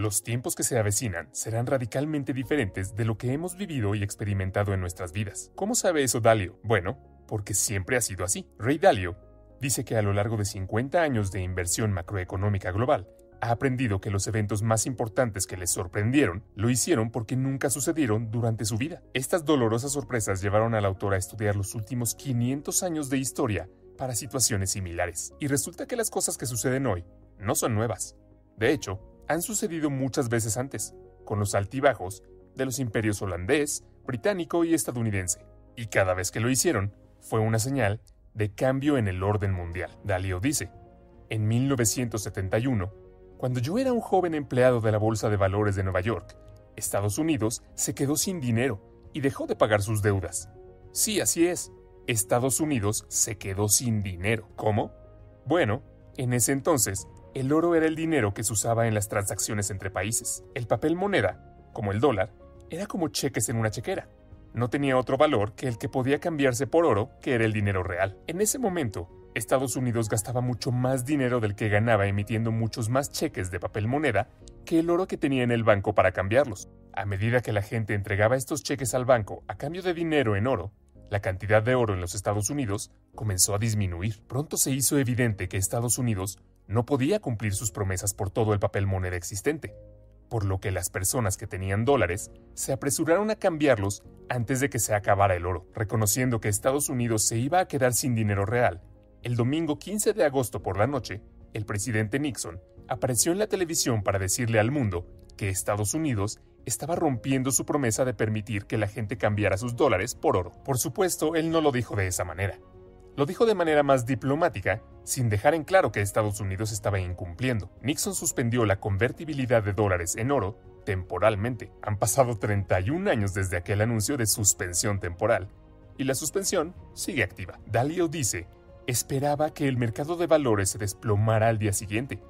Los tiempos que se avecinan serán radicalmente diferentes de lo que hemos vivido y experimentado en nuestras vidas. ¿Cómo sabe eso Dalio? Bueno, porque siempre ha sido así. Ray Dalio dice que a lo largo de 50 años de inversión macroeconómica global, ha aprendido que los eventos más importantes que les sorprendieron lo hicieron porque nunca sucedieron durante su vida. Estas dolorosas sorpresas llevaron al autor a estudiar los últimos 500 años de historia para situaciones similares. Y resulta que las cosas que suceden hoy no son nuevas. De hecho, han sucedido muchas veces antes, con los altibajos de los imperios holandés, británico y estadounidense. Y cada vez que lo hicieron, fue una señal de cambio en el orden mundial. Dalio dice, en 1971, cuando yo era un joven empleado de la Bolsa de Valores de Nueva York, Estados Unidos se quedó sin dinero y dejó de pagar sus deudas. Sí, así es. Estados Unidos se quedó sin dinero. ¿Cómo? Bueno, en ese entonces, el oro era el dinero que se usaba en las transacciones entre países. El papel moneda, como el dólar, era como cheques en una chequera. No tenía otro valor que el que podía cambiarse por oro, que era el dinero real. En ese momento, Estados Unidos gastaba mucho más dinero del que ganaba emitiendo muchos más cheques de papel moneda que el oro que tenía en el banco para cambiarlos. A medida que la gente entregaba estos cheques al banco a cambio de dinero en oro, la cantidad de oro en los Estados Unidos comenzó a disminuir. Pronto se hizo evidente que Estados Unidos no podía cumplir sus promesas por todo el papel moneda existente, por lo que las personas que tenían dólares se apresuraron a cambiarlos antes de que se acabara el oro. Reconociendo que Estados Unidos se iba a quedar sin dinero real, el domingo 15 de agosto por la noche, el presidente Nixon apareció en la televisión para decirle al mundo que Estados Unidos estaba rompiendo su promesa de permitir que la gente cambiara sus dólares por oro. Por supuesto, él no lo dijo de esa manera. Lo dijo de manera más diplomática, sin dejar en claro que Estados Unidos estaba incumpliendo. Nixon suspendió la convertibilidad de dólares en oro temporalmente. Han pasado 31 años desde aquel anuncio de suspensión temporal, y la suspensión sigue activa. Dalio dice, esperaba que el mercado de valores se desplomara al día siguiente,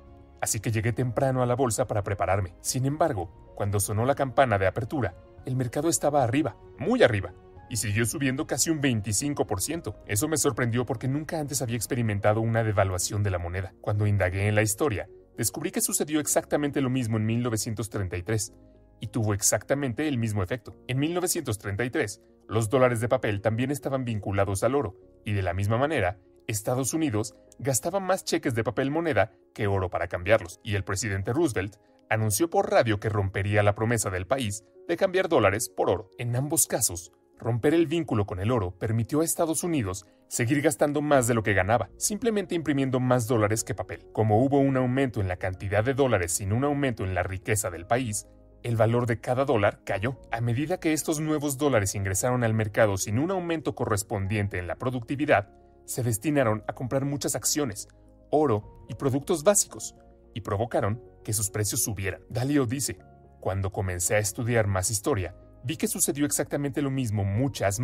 así que llegué temprano a la bolsa para prepararme. Sin embargo, cuando sonó la campana de apertura, el mercado estaba arriba, muy arriba, y siguió subiendo casi un 25%. Eso me sorprendió porque nunca antes había experimentado una devaluación de la moneda. Cuando indagué en la historia, descubrí que sucedió exactamente lo mismo en 1933, y tuvo exactamente el mismo efecto. En 1933, los dólares de papel también estaban vinculados al oro, y de la misma manera, Estados Unidos gastaba más cheques de papel moneda que oro para cambiarlos, y el presidente Roosevelt anunció por radio que rompería la promesa del país de cambiar dólares por oro. En ambos casos, romper el vínculo con el oro permitió a Estados Unidos seguir gastando más de lo que ganaba, simplemente imprimiendo más dólares que papel. Como hubo un aumento en la cantidad de dólares sin un aumento en la riqueza del país, el valor de cada dólar cayó. A medida que estos nuevos dólares ingresaron al mercado sin un aumento correspondiente en la productividad, se destinaron a comprar muchas acciones, oro y productos básicos, y provocaron que sus precios subieran. Dalio dice, cuando comencé a estudiar más historia, vi que sucedió exactamente lo mismo muchas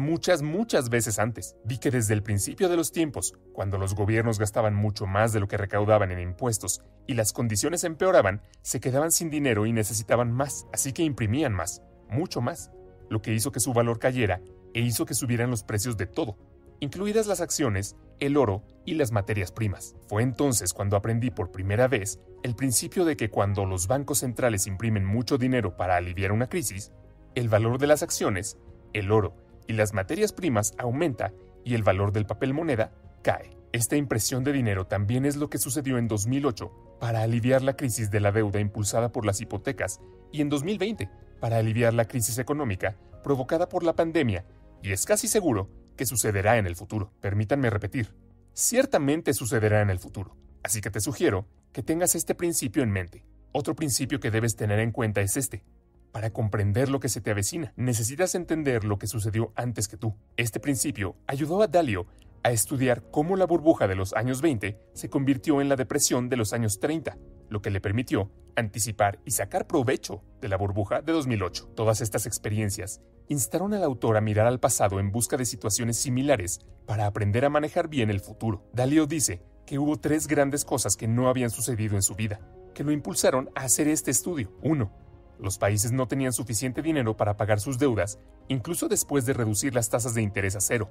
veces antes. Vi que desde el principio de los tiempos, cuando los gobiernos gastaban mucho más de lo que recaudaban en impuestos y las condiciones empeoraban, se quedaban sin dinero y necesitaban más, así que imprimían más, mucho más, lo que hizo que su valor cayera e hizo que subieran los precios de todo, incluidas las acciones, el oro y las materias primas. Fue entonces cuando aprendí por primera vez el principio de que cuando los bancos centrales imprimen mucho dinero para aliviar una crisis, el valor de las acciones, el oro y las materias primas aumenta y el valor del papel moneda cae. Esta impresión de dinero también es lo que sucedió en 2008 para aliviar la crisis de la deuda impulsada por las hipotecas y en 2020 para aliviar la crisis económica provocada por la pandemia, y es casi seguro que sucederá en el futuro. Permítanme repetir, ciertamente sucederá en el futuro. Así que te sugiero que tengas este principio en mente. Otro principio que debes tener en cuenta es este. Para comprender lo que se te avecina, necesitas entender lo que sucedió antes que tú. Este principio ayudó a Dalio a estudiar cómo la burbuja de los años 20 se convirtió en la depresión de los años 30, lo que le permitió anticipar y sacar provecho de la burbuja de 2008. Todas estas experiencias instaron al autor a mirar al pasado en busca de situaciones similares para aprender a manejar bien el futuro. Dalio dice que hubo 3 grandes cosas que no habían sucedido en su vida, que lo impulsaron a hacer este estudio. 1. Los países no tenían suficiente dinero para pagar sus deudas, incluso después de reducir las tasas de interés a 0.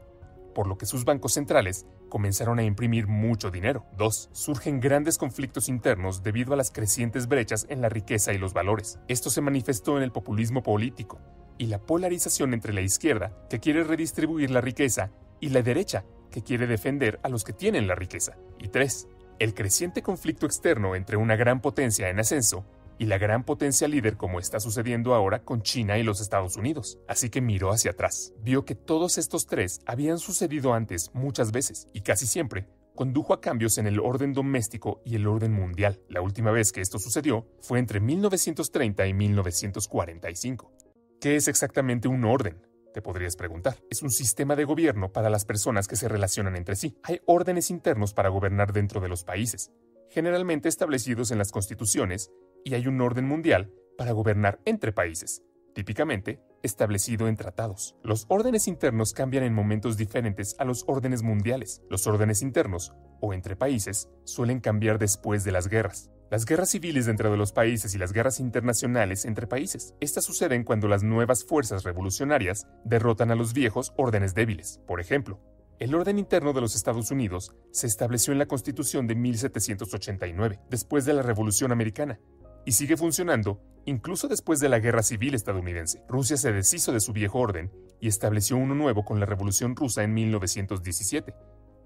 por lo que sus bancos centrales comenzaron a imprimir mucho dinero. 2. Surgen grandes conflictos internos debido a las crecientes brechas en la riqueza y los valores. Esto se manifestó en el populismo político y la polarización entre la izquierda, que quiere redistribuir la riqueza, y la derecha, que quiere defender a los que tienen la riqueza. Y 3. El creciente conflicto externo entre una gran potencia en ascenso y la gran potencia líder, como está sucediendo ahora con China y los Estados Unidos. Así que miró hacia atrás. Vio que todos estos tres habían sucedido antes muchas veces y casi siempre condujo a cambios en el orden doméstico y el orden mundial. La última vez que esto sucedió fue entre 1930 y 1945. ¿Qué es exactamente un orden?, te podrías preguntar. Es un sistema de gobierno para las personas que se relacionan entre sí. Hay órdenes internos para gobernar dentro de los países, generalmente establecidos en las constituciones, y hay un orden mundial para gobernar entre países, típicamente establecido en tratados. Los órdenes internos cambian en momentos diferentes a los órdenes mundiales. Los órdenes internos, o entre países, suelen cambiar después de las guerras. Las guerras civiles dentro de los países y las guerras internacionales entre países. Estas suceden cuando las nuevas fuerzas revolucionarias derrotan a los viejos órdenes débiles. Por ejemplo, el orden interno de los Estados Unidos se estableció en la Constitución de 1789, después de la Revolución Americana, y sigue funcionando incluso después de la Guerra Civil estadounidense. Rusia se deshizo de su viejo orden y estableció uno nuevo con la Revolución Rusa en 1917,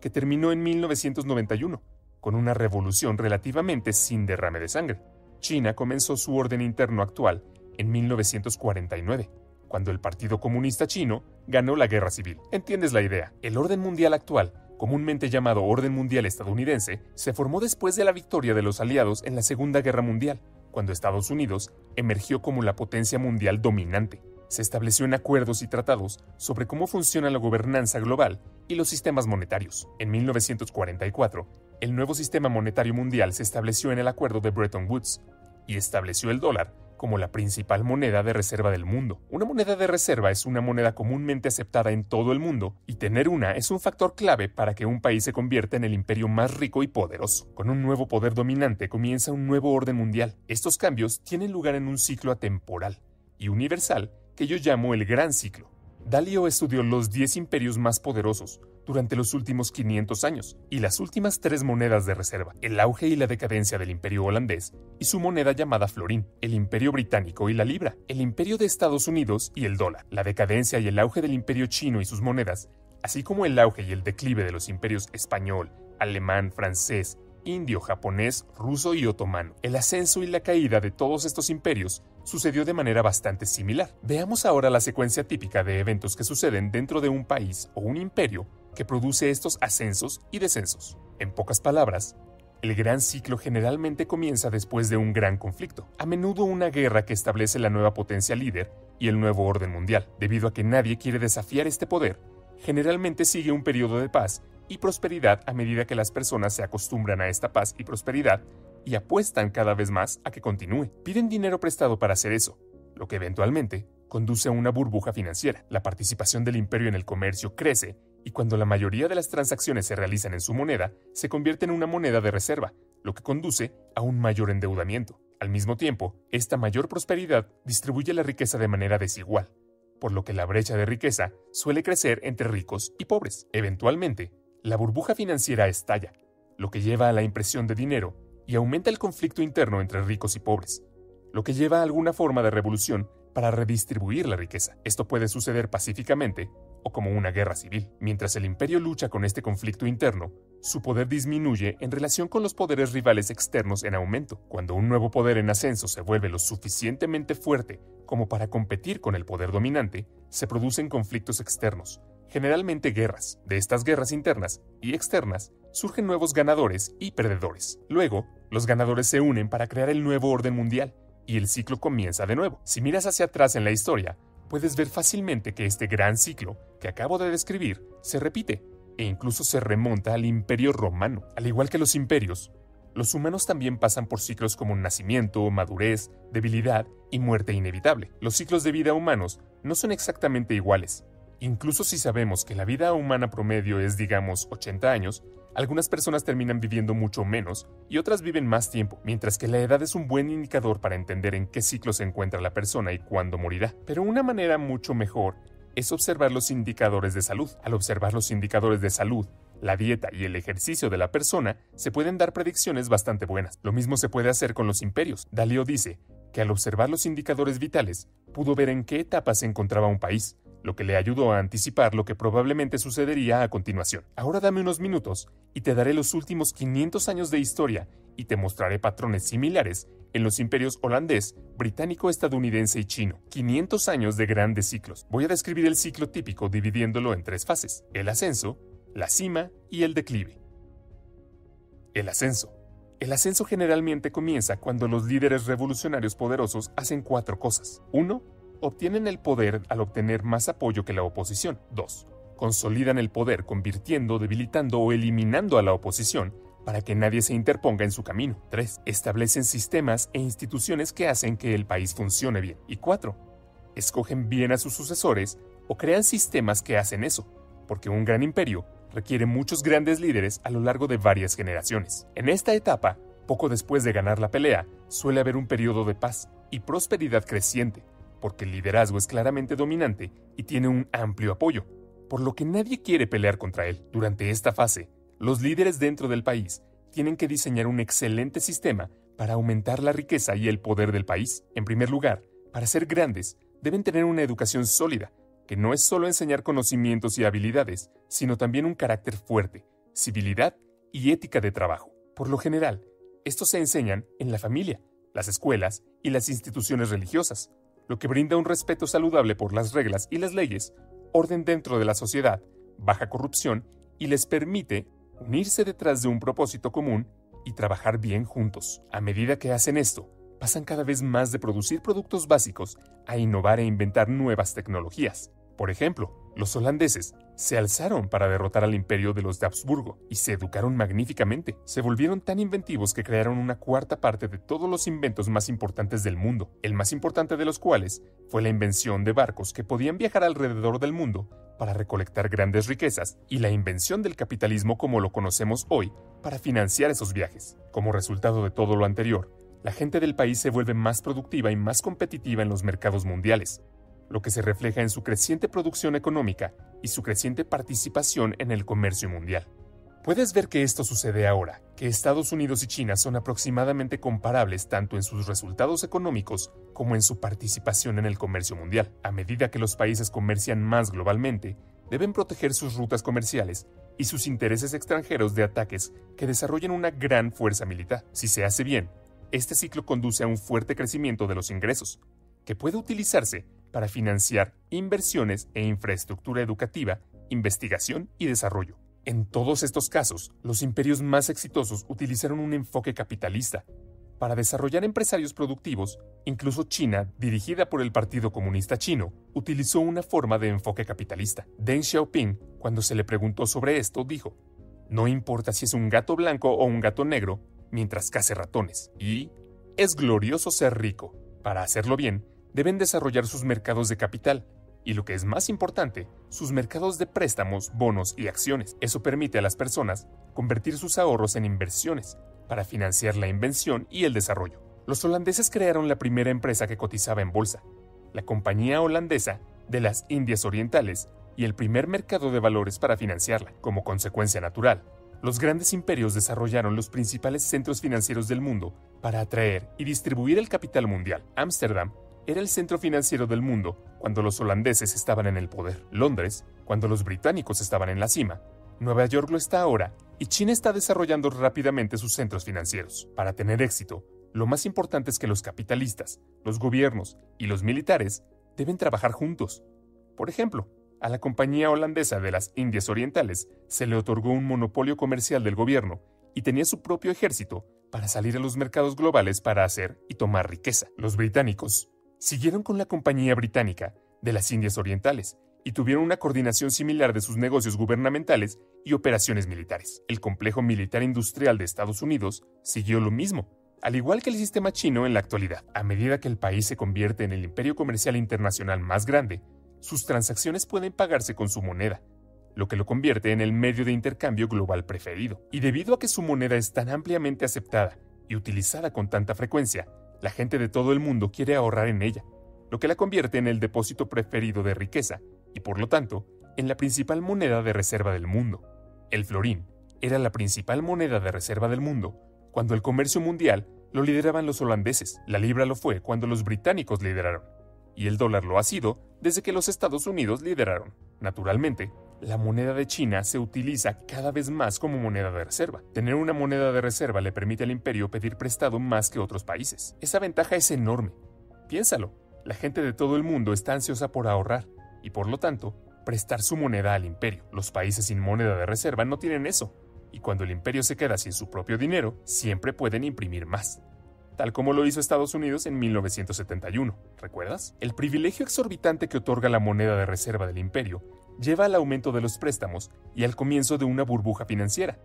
que terminó en 1991, con una revolución relativamente sin derrame de sangre. China comenzó su orden interno actual en 1949, cuando el Partido Comunista Chino ganó la Guerra Civil. ¿Entiendes la idea? El orden mundial actual, comúnmente llamado Orden Mundial Estadounidense, se formó después de la victoria de los aliados en la Segunda Guerra Mundial, cuando Estados Unidos emergió como la potencia mundial dominante. Se estableció en acuerdos y tratados sobre cómo funciona la gobernanza global y los sistemas monetarios. En 1944, el nuevo sistema monetario mundial se estableció en el acuerdo de Bretton Woods y estableció el dólar como la principal moneda de reserva del mundo. Una moneda de reserva es una moneda comúnmente aceptada en todo el mundo, y tener una es un factor clave para que un país se convierta en el imperio más rico y poderoso. Con un nuevo poder dominante comienza un nuevo orden mundial. Estos cambios tienen lugar en un ciclo atemporal y universal que yo llamo el Gran Ciclo. Dalio estudió los 10 imperios más poderosos durante los últimos 500 años y las últimas 3 monedas de reserva, el auge y la decadencia del imperio holandés y su moneda llamada florín, el imperio británico y la libra, el imperio de Estados Unidos y el dólar, la decadencia y el auge del imperio chino y sus monedas, así como el auge y el declive de los imperios español, alemán, francés, indio, japonés, ruso y otomano. El ascenso y la caída de todos estos imperios sucedió de manera bastante similar. Veamos ahora la secuencia típica de eventos que suceden dentro de un país o un imperio que produce estos ascensos y descensos. En pocas palabras, el gran ciclo generalmente comienza después de un gran conflicto, a menudo una guerra que establece la nueva potencia líder y el nuevo orden mundial. Debido a que nadie quiere desafiar este poder, generalmente sigue un periodo de paz y prosperidad a medida que las personas se acostumbran a esta paz y prosperidad y apuestan cada vez más a que continúe. Piden dinero prestado para hacer eso, lo que eventualmente conduce a una burbuja financiera. La participación del imperio en el comercio crece y cuando la mayoría de las transacciones se realizan en su moneda, se convierte en una moneda de reserva, lo que conduce a un mayor endeudamiento. Al mismo tiempo, esta mayor prosperidad distribuye la riqueza de manera desigual, por lo que la brecha de riqueza suele crecer entre ricos y pobres. Eventualmente, la burbuja financiera estalla, lo que lleva a la impresión de dinero y aumenta el conflicto interno entre ricos y pobres, lo que lleva a alguna forma de revolución para redistribuir la riqueza. Esto puede suceder pacíficamente o como una guerra civil. Mientras el imperio lucha con este conflicto interno, su poder disminuye en relación con los poderes rivales externos en aumento. Cuando un nuevo poder en ascenso se vuelve lo suficientemente fuerte como para competir con el poder dominante, se producen conflictos externos, generalmente guerras. De estas guerras internas y externas surgen nuevos ganadores y perdedores. Luego, los ganadores se unen para crear el nuevo orden mundial y el ciclo comienza de nuevo. Si miras hacia atrás en la historia, puedes ver fácilmente que este gran ciclo que acabo de describir se repite e incluso se remonta al Imperio Romano. Al igual que los imperios, los humanos también pasan por ciclos como nacimiento, madurez, debilidad y muerte inevitable. Los ciclos de vida humanos no son exactamente iguales. Incluso si sabemos que la vida humana promedio es, digamos, 80 años, algunas personas terminan viviendo mucho menos y otras viven más tiempo, mientras que la edad es un buen indicador para entender en qué ciclo se encuentra la persona y cuándo morirá. Pero una manera mucho mejor es observar los indicadores de salud. Al observar los indicadores de salud, la dieta y el ejercicio de la persona, se pueden dar predicciones bastante buenas. Lo mismo se puede hacer con los imperios. Dalio dice que al observar los indicadores vitales, pudo ver en qué etapa se encontraba un país, lo que le ayudó a anticipar lo que probablemente sucedería a continuación. Ahora dame unos minutos y te daré los últimos 500 años de historia y te mostraré patrones similares en los imperios holandés, británico, estadounidense y chino. 500 años de grandes ciclos. Voy a describir el ciclo típico dividiéndolo en 3 fases: el ascenso, la cima y el declive. El ascenso. El ascenso generalmente comienza cuando los líderes revolucionarios poderosos hacen 4 cosas. 1. Obtienen el poder al obtener más apoyo que la oposición. 2. Consolidan el poder convirtiendo, debilitando o eliminando a la oposición para que nadie se interponga en su camino. 3. Establecen sistemas e instituciones que hacen que el país funcione bien. Y 4. Escogen bien a sus sucesores o crean sistemas que hacen eso, porque un gran imperio requiere muchos grandes líderes a lo largo de varias generaciones. En esta etapa, poco después de ganar la pelea, suele haber un periodo de paz y prosperidad creciente, porque el liderazgo es claramente dominante y tiene un amplio apoyo, por lo que nadie quiere pelear contra él. Durante esta fase, los líderes dentro del país tienen que diseñar un excelente sistema para aumentar la riqueza y el poder del país. En primer lugar, para ser grandes, deben tener una educación sólida, que no es solo enseñar conocimientos y habilidades, sino también un carácter fuerte, civilidad y ética de trabajo. Por lo general, estos se enseñan en la familia, las escuelas y las instituciones religiosas, lo que brinda un respeto saludable por las reglas y las leyes, orden dentro de la sociedad, baja corrupción y les permite unirse detrás de un propósito común y trabajar bien juntos. A medida que hacen esto, pasan cada vez más de producir productos básicos a innovar e inventar nuevas tecnologías. Por ejemplo, los holandeses se alzaron para derrotar al imperio de los de Habsburgo y se educaron magníficamente. Se volvieron tan inventivos que crearon una cuarta parte de todos los inventos más importantes del mundo, el más importante de los cuales fue la invención de barcos que podían viajar alrededor del mundo para recolectar grandes riquezas y la invención del capitalismo como lo conocemos hoy para financiar esos viajes. Como resultado de todo lo anterior, la gente del país se vuelve más productiva y más competitiva en los mercados mundiales, lo que se refleja en su creciente producción económica y su creciente participación en el comercio mundial. Puedes ver que esto sucede ahora, que Estados Unidos y China son aproximadamente comparables tanto en sus resultados económicos como en su participación en el comercio mundial. A medida que los países comercian más globalmente, deben proteger sus rutas comerciales y sus intereses extranjeros de ataques que desarrollen una gran fuerza militar. Si se hace bien, este ciclo conduce a un fuerte crecimiento de los ingresos, que puede utilizarse para financiar inversiones e infraestructura educativa, investigación y desarrollo. En todos estos casos, los imperios más exitosos utilizaron un enfoque capitalista. Para desarrollar empresarios productivos, incluso China, dirigida por el Partido Comunista Chino, utilizó una forma de enfoque capitalista. Deng Xiaoping, cuando se le preguntó sobre esto, dijo: "No importa si es un gato blanco o un gato negro, mientras case ratones. Y es glorioso ser rico. Para hacerlo bien, deben desarrollar sus mercados de capital y, lo que es más importante, sus mercados de préstamos, bonos y acciones. Eso permite a las personas convertir sus ahorros en inversiones para financiar la invención y el desarrollo. Los holandeses crearon la primera empresa que cotizaba en bolsa, la Compañía Holandesa de las Indias Orientales, y el primer mercado de valores para financiarla. Como consecuencia natural, los grandes imperios desarrollaron los principales centros financieros del mundo para atraer y distribuir el capital mundial. Ámsterdam era el centro financiero del mundo cuando los holandeses estaban en el poder. Londres, cuando los británicos estaban en la cima. Nueva York lo está ahora, y China está desarrollando rápidamente sus centros financieros. Para tener éxito, lo más importante es que los capitalistas, los gobiernos y los militares deben trabajar juntos. Por ejemplo, a la Compañía Holandesa de las Indias Orientales se le otorgó un monopolio comercial del gobierno y tenía su propio ejército para salir a los mercados globales para hacer y tomar riqueza. Los británicos siguieron con la Compañía Británica de las Indias Orientales y tuvieron una coordinación similar de sus negocios gubernamentales y operaciones militares. El complejo militar industrial de Estados Unidos siguió lo mismo, al igual que el sistema chino en la actualidad. A medida que el país se convierte en el imperio comercial internacional más grande, sus transacciones pueden pagarse con su moneda, lo que lo convierte en el medio de intercambio global preferido. Y debido a que su moneda es tan ampliamente aceptada y utilizada con tanta frecuencia, la gente de todo el mundo quiere ahorrar en ella, lo que la convierte en el depósito preferido de riqueza y por lo tanto, en la principal moneda de reserva del mundo. El florín era la principal moneda de reserva del mundo cuando el comercio mundial lo lideraban los holandeses, la libra lo fue cuando los británicos lideraron, y el dólar lo ha sido desde que los Estados Unidos lideraron. Naturalmente, la moneda de China se utiliza cada vez más como moneda de reserva. Tener una moneda de reserva le permite al imperio pedir prestado más que otros países. Esa ventaja es enorme. Piénsalo, la gente de todo el mundo está ansiosa por ahorrar y por lo tanto, prestar su moneda al imperio. Los países sin moneda de reserva no tienen eso, y cuando el imperio se queda sin su propio dinero, siempre pueden imprimir más. Tal como lo hizo Estados Unidos en 1971, ¿recuerdas? El privilegio exorbitante que otorga la moneda de reserva del imperio lleva al aumento de los préstamos y al comienzo de una burbuja financiera.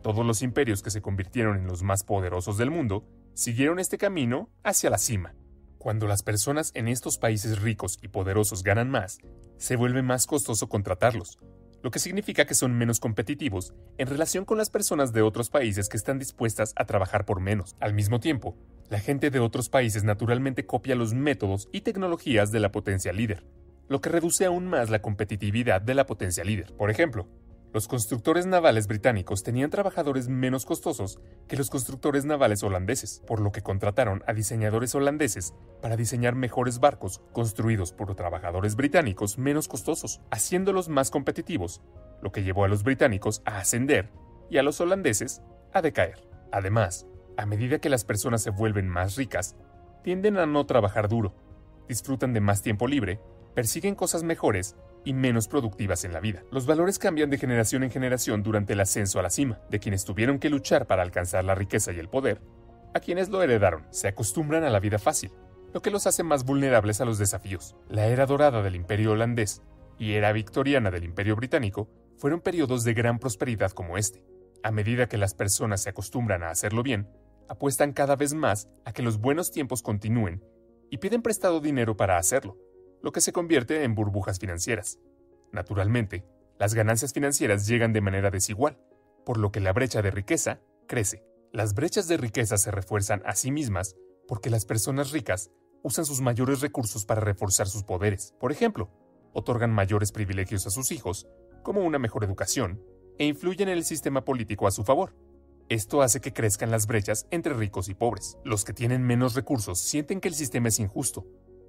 Todos los imperios que se convirtieron en los más poderosos del mundo siguieron este camino hacia la cima. Cuando las personas en estos países ricos y poderosos ganan más, se vuelve más costoso contratarlos, lo que significa que son menos competitivos en relación con las personas de otros países que están dispuestas a trabajar por menos. Al mismo tiempo, la gente de otros países naturalmente copia los métodos y tecnologías de la potencia líder, lo que reduce aún más la competitividad de la potencia líder. Por ejemplo, los constructores navales británicos tenían trabajadores menos costosos que los constructores navales holandeses, por lo que contrataron a diseñadores holandeses para diseñar mejores barcos construidos por trabajadores británicos menos costosos, haciéndolos más competitivos, lo que llevó a los británicos a ascender y a los holandeses a decaer. Además, a medida que las personas se vuelven más ricas, tienden a no trabajar duro, disfrutan de más tiempo libre, persiguen cosas mejores y menos productivas en la vida. Los valores cambian de generación en generación durante el ascenso a la cima, de quienes tuvieron que luchar para alcanzar la riqueza y el poder, a quienes lo heredaron. Se acostumbran a la vida fácil, lo que los hace más vulnerables a los desafíos. La era dorada del imperio holandés y era victoriana del imperio británico fueron periodos de gran prosperidad como este. A medida que las personas se acostumbran a hacerlo bien, apuestan cada vez más a que los buenos tiempos continúen y piden prestado dinero para hacerlo, lo que se convierte en burbujas financieras. Naturalmente, las ganancias financieras llegan de manera desigual, por lo que la brecha de riqueza crece. Las brechas de riqueza se refuerzan a sí mismas porque las personas ricas usan sus mayores recursos para reforzar sus poderes. Por ejemplo, otorgan mayores privilegios a sus hijos, como una mejor educación, e influyen en el sistema político a su favor. Esto hace que crezcan las brechas entre ricos y pobres. Los que tienen menos recursos sienten que el sistema es injusto,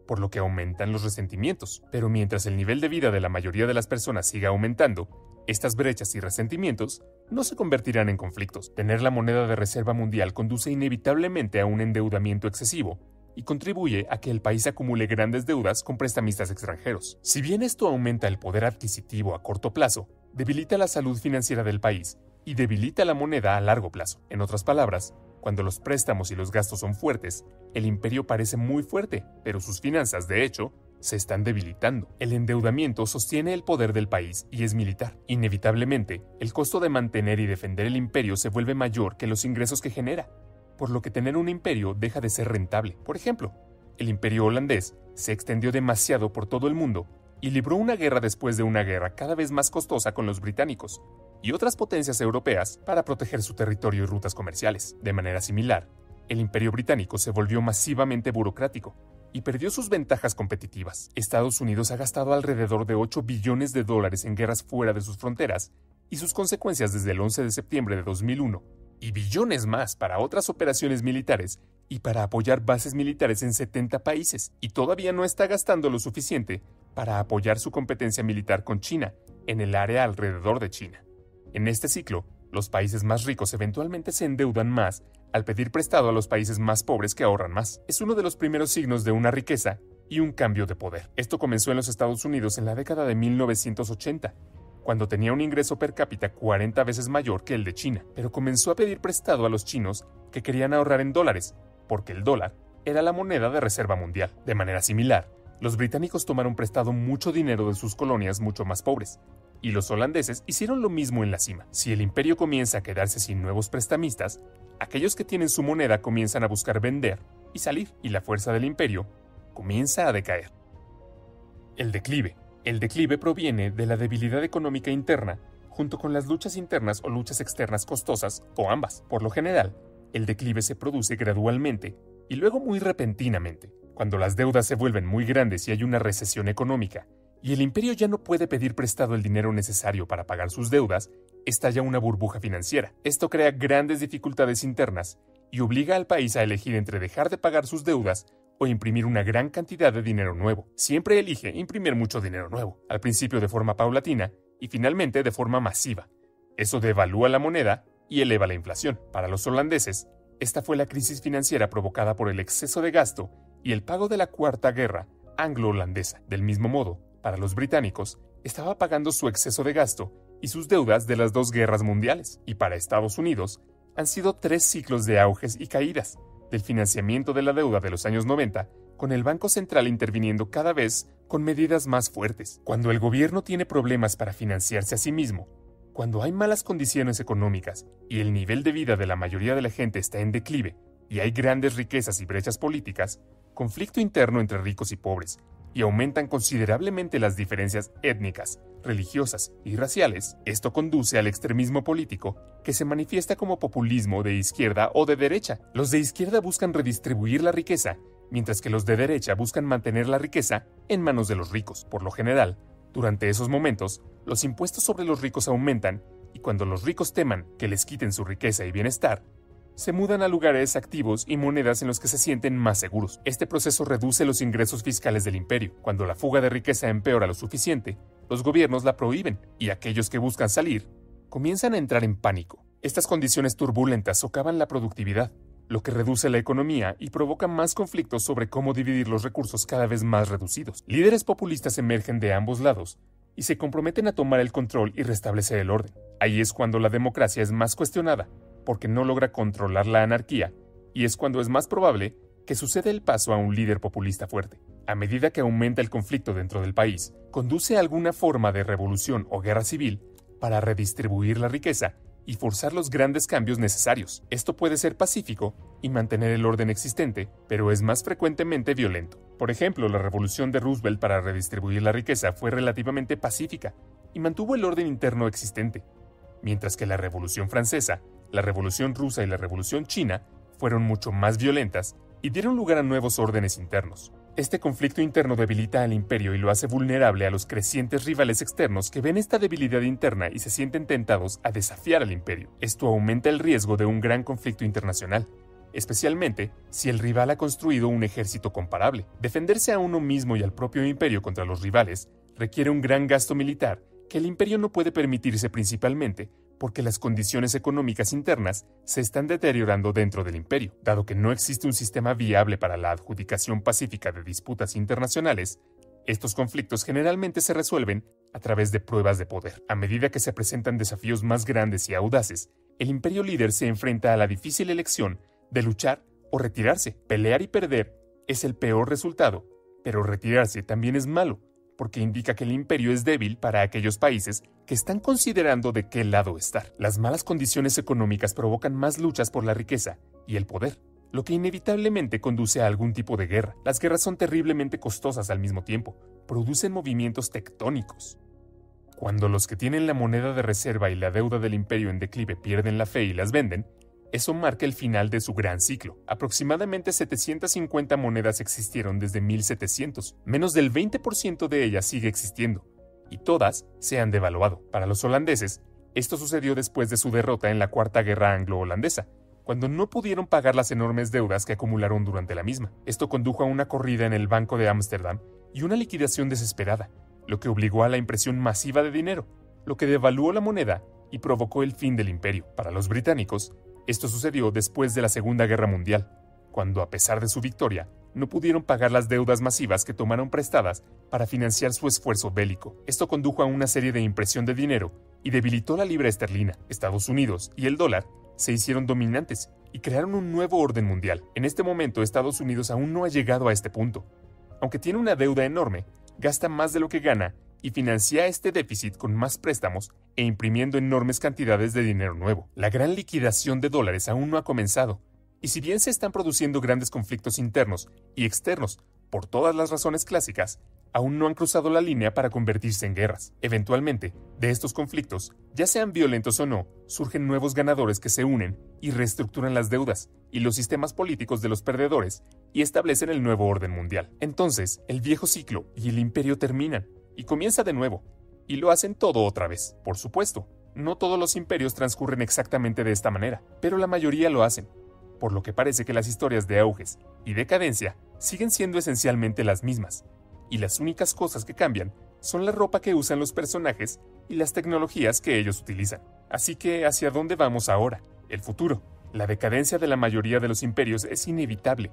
por lo que aumentan los resentimientos. Pero mientras el nivel de vida de la mayoría de las personas siga aumentando, estas brechas y resentimientos no se convertirán en conflictos. Tener la moneda de reserva mundial conduce inevitablemente a un endeudamiento excesivo y contribuye a que el país acumule grandes deudas con prestamistas extranjeros. Si bien esto aumenta el poder adquisitivo a corto plazo, debilita la salud financiera del país y debilita la moneda a largo plazo. En otras palabras, cuando los préstamos y los gastos son fuertes, el imperio parece muy fuerte, pero sus finanzas, de hecho, se están debilitando. El endeudamiento sostiene el poder del país y es militar. Inevitablemente, el costo de mantener y defender el imperio se vuelve mayor que los ingresos que genera, por lo que tener un imperio deja de ser rentable. Por ejemplo, el imperio holandés se extendió demasiado por todo el mundo y libró una guerra después de una guerra cada vez más costosa con los británicos y otras potencias europeas para proteger su territorio y rutas comerciales. De manera similar, el imperio británico se volvió masivamente burocrático y perdió sus ventajas competitivas. Estados Unidos ha gastado alrededor de $8 billones en guerras fuera de sus fronteras y sus consecuencias desde el 11 de septiembre de 2001, y billones más para otras operaciones militares y para apoyar bases militares en 70 países, y todavía no está gastando lo suficiente para apoyar su competencia militar con China en el área alrededor de China. En este ciclo, los países más ricos eventualmente se endeudan más al pedir prestado a los países más pobres que ahorran más. Es uno de los primeros signos de una riqueza y un cambio de poder. Esto comenzó en los Estados Unidos en la década de 1980, cuando tenía un ingreso per cápita 40 veces mayor que el de China, pero comenzó a pedir prestado a los chinos que querían ahorrar en dólares, porque el dólar era la moneda de reserva mundial. De manera similar, los británicos tomaron prestado mucho dinero de sus colonias mucho más pobres, y los holandeses hicieron lo mismo en la cima. Si el imperio comienza a quedarse sin nuevos prestamistas, aquellos que tienen su moneda comienzan a buscar vender y salir, y la fuerza del imperio comienza a decaer. El declive. El declive proviene de la debilidad económica interna, junto con las luchas internas o luchas externas costosas, o ambas. Por lo general, el declive se produce gradualmente y luego muy repentinamente. Cuando las deudas se vuelven muy grandes y hay una recesión económica, y el imperio ya no puede pedir prestado el dinero necesario para pagar sus deudas, estalla una burbuja financiera. Esto crea grandes dificultades internas y obliga al país a elegir entre dejar de pagar sus deudas o imprimir una gran cantidad de dinero nuevo. Siempre elige imprimir mucho dinero nuevo, al principio de forma paulatina y finalmente de forma masiva. Eso devalúa la moneda y eleva la inflación. Para los holandeses, esta fue la crisis financiera provocada por el exceso de gasto y el pago de la Cuarta Guerra Anglo-Holandesa. Del mismo modo, para los británicos, estaba pagando su exceso de gasto y sus deudas de las dos guerras mundiales. Y para Estados Unidos, han sido 3 ciclos de auges y caídas del financiamiento de la deuda de los años 90, con el Banco Central interviniendo cada vez con medidas más fuertes. Cuando el gobierno tiene problemas para financiarse a sí mismo, cuando hay malas condiciones económicas y el nivel de vida de la mayoría de la gente está en declive y hay grandes riquezas y brechas políticas, conflicto interno entre ricos y pobres, y aumentan considerablemente las diferencias étnicas, religiosas y raciales, esto conduce al extremismo político que se manifiesta como populismo de izquierda o de derecha. Los de izquierda buscan redistribuir la riqueza, mientras que los de derecha buscan mantener la riqueza en manos de los ricos. Por lo general, durante esos momentos, los impuestos sobre los ricos aumentan y cuando los ricos teman que les quiten su riqueza y bienestar, se mudan a lugares activos y monedas en los que se sienten más seguros. Este proceso reduce los ingresos fiscales del imperio. Cuando la fuga de riqueza empeora lo suficiente, los gobiernos la prohíben y aquellos que buscan salir comienzan a entrar en pánico. Estas condiciones turbulentas socavan la productividad, lo que reduce la economía y provoca más conflictos sobre cómo dividir los recursos cada vez más reducidos. Líderes populistas emergen de ambos lados y se comprometen a tomar el control y restablecer el orden. Ahí es cuando la democracia es más cuestionada, porque no logra controlar la anarquía, y es cuando es más probable que suceda el paso a un líder populista fuerte. A medida que aumenta el conflicto dentro del país, conduce a alguna forma de revolución o guerra civil para redistribuir la riqueza y forzar los grandes cambios necesarios. Esto puede ser pacífico y mantener el orden existente, pero es más frecuentemente violento. Por ejemplo, la revolución de Roosevelt para redistribuir la riqueza fue relativamente pacífica y mantuvo el orden interno existente, mientras que la Revolución Francesa, la Revolución Rusa y la Revolución China fueron mucho más violentas y dieron lugar a nuevos órdenes internos. Este conflicto interno debilita al imperio y lo hace vulnerable a los crecientes rivales externos que ven esta debilidad interna y se sienten tentados a desafiar al imperio. Esto aumenta el riesgo de un gran conflicto internacional, especialmente si el rival ha construido un ejército comparable. Defenderse a uno mismo y al propio imperio contra los rivales requiere un gran gasto militar que el imperio no puede permitirse, principalmente porque las condiciones económicas internas se están deteriorando dentro del imperio. Dado que no existe un sistema viable para la adjudicación pacífica de disputas internacionales, estos conflictos generalmente se resuelven a través de pruebas de poder. A medida que se presentan desafíos más grandes y audaces, el imperio líder se enfrenta a la difícil elección de luchar o retirarse. Pelear y perder es el peor resultado, pero retirarse también es malo, porque indica que el imperio es débil para aquellos países que están considerando de qué lado estar. Las malas condiciones económicas provocan más luchas por la riqueza y el poder, lo que inevitablemente conduce a algún tipo de guerra. Las guerras son terriblemente costosas al mismo tiempo, producen movimientos tectónicos. Cuando los que tienen la moneda de reserva y la deuda del imperio en declive pierden la fe y las venden, eso marca el final de su gran ciclo. Aproximadamente 750 monedas existieron desde 1700. Menos del 20% de ellas sigue existiendo, y todas se han devaluado. Para los holandeses, esto sucedió después de su derrota en la Cuarta Guerra Anglo-Holandesa, cuando no pudieron pagar las enormes deudas que acumularon durante la misma. Esto condujo a una corrida en el Banco de Ámsterdam y una liquidación desesperada, lo que obligó a la impresión masiva de dinero, lo que devaluó la moneda y provocó el fin del imperio. Para los británicos, esto sucedió después de la Segunda Guerra Mundial, cuando a pesar de su victoria, no pudieron pagar las deudas masivas que tomaron prestadas para financiar su esfuerzo bélico. Esto condujo a una serie de impresión de dinero y debilitó la libra esterlina. Estados Unidos y el dólar se hicieron dominantes y crearon un nuevo orden mundial. En este momento, Estados Unidos aún no ha llegado a este punto. Aunque tiene una deuda enorme, gasta más de lo que gana y financia este déficit con más préstamos e imprimiendo enormes cantidades de dinero nuevo. La gran liquidación de dólares aún no ha comenzado, y si bien se están produciendo grandes conflictos internos y externos por todas las razones clásicas, aún no han cruzado la línea para convertirse en guerras. Eventualmente, de estos conflictos, ya sean violentos o no, surgen nuevos ganadores que se unen y reestructuran las deudas y los sistemas políticos de los perdedores y establecen el nuevo orden mundial. Entonces, el viejo ciclo y el imperio terminan, y comienza de nuevo, y lo hacen todo otra vez. Por supuesto, no todos los imperios transcurren exactamente de esta manera, pero la mayoría lo hacen, por lo que parece que las historias de auges y decadencia siguen siendo esencialmente las mismas, y las únicas cosas que cambian son la ropa que usan los personajes y las tecnologías que ellos utilizan. Así que, ¿hacia dónde vamos ahora? El futuro. La decadencia de la mayoría de los imperios es inevitable.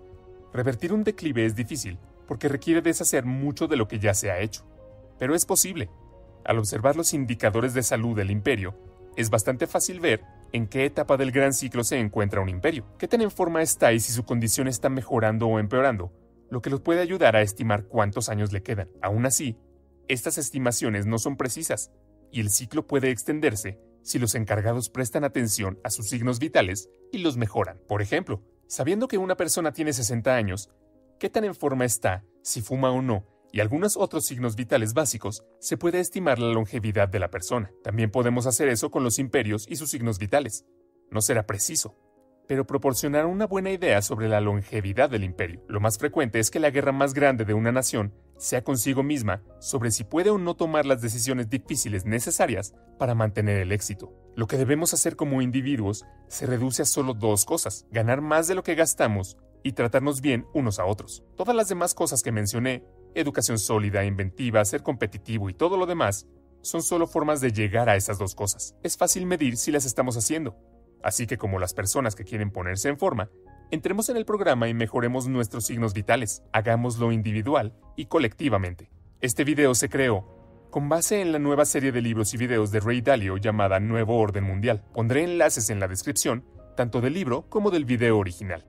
Revertir un declive es difícil, porque requiere deshacer mucho de lo que ya se ha hecho. Pero es posible. Al observar los indicadores de salud del imperio, es bastante fácil ver en qué etapa del gran ciclo se encuentra un imperio, qué tan en forma está y si su condición está mejorando o empeorando, lo que los puede ayudar a estimar cuántos años le quedan. Aún así, estas estimaciones no son precisas, y el ciclo puede extenderse si los encargados prestan atención a sus signos vitales y los mejoran. Por ejemplo, sabiendo que una persona tiene 60 años, qué tan en forma está, si fuma o no, y algunos otros signos vitales básicos, se puede estimar la longevidad de la persona. También podemos hacer eso con los imperios y sus signos vitales. No será preciso, pero proporcionará una buena idea sobre la longevidad del imperio. Lo más frecuente es que la guerra más grande de una nación sea consigo misma sobre si puede o no tomar las decisiones difíciles necesarias para mantener el éxito. Lo que debemos hacer como individuos se reduce a solo dos cosas: ganar más de lo que gastamos y tratarnos bien unos a otros. Todas las demás cosas que mencioné, educación sólida, inventiva, ser competitivo y todo lo demás, son solo formas de llegar a esas dos cosas. Es fácil medir si las estamos haciendo. Así que, como las personas que quieren ponerse en forma, entremos en el programa y mejoremos nuestros signos vitales. Hagámoslo individual y colectivamente. Este video se creó con base en la nueva serie de libros y videos de Ray Dalio llamada Nuevo Orden Mundial. Pondré enlaces en la descripción, tanto del libro como del video original.